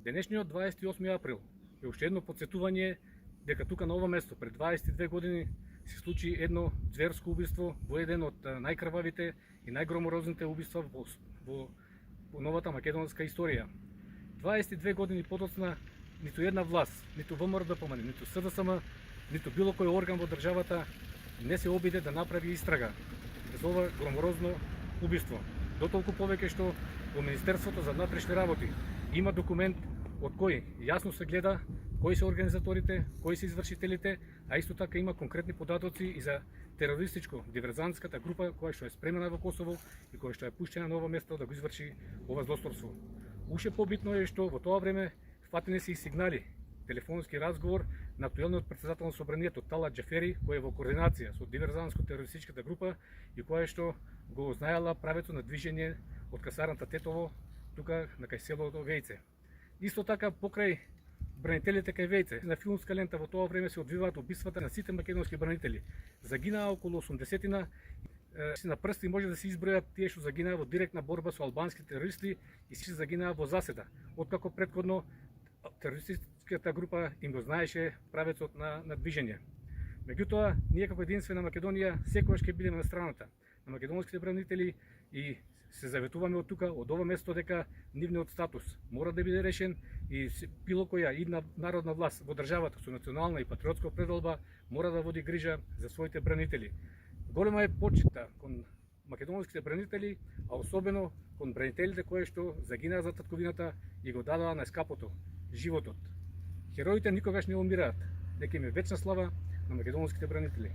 Денешниот 28 април е уште едно подсетување дека тука на ова место пред 22 години се случи едно зверско убиство во еден од најкрвавите и најгроморозните убиства во новата македонска историја. 22 години подоцна ниту една власт, ниту ВМРО ДПМН, ниту СДСМ, ниту било кој орган во државата не се обиде да направи истрага за ова громорозно убиство. Дотолку повеќе што во Министерството за внатрешни работи има документ од кој јасно се гледа кои се организаторите, кои се извршителите, а исто така има конкретни податоци и за терористичко-диверзантската група која што е спремена во Косово и која што е пуштена на ова место да го изврши ова злосторство. Уште побитно е што во тоа време фатени се и сигнали, телефонски разговор на актуелниот претседател на собранието Талат Џафери, кој е во координација со диверзантско-терористичката група и која што го знаела правецот на движење од касарната Тетово тука на кај селото Вејце. Исто така покрај бранителите кај Вејце на филмска лента во тоа време се одвиваат убиствата на сите македонски бранители. Загинаа околу 80-тина, на прсти може да се избројат тие што загинаа во директна борба со албански терористи и се загинаа во заседа, откако претходно терористичката група им го знаеше правецот на движење. Меѓутоа, ние како единствена Македонија секогаш ќе бидеме на страната на македонските бранители и се заветуваме од тука, од ова место, дека нивниот статус мора да биде решен и било која идна народна власт во државата со национална и патриотска пределба мора да води грижа за своите бранители. Голема е почита кон македонските бранители, а особено кон бранителите кои што загинаа за татковината и го дадоа на скапото животот. Хероите никогаш не умираат. Нека им е вечна слава на македонските бранители.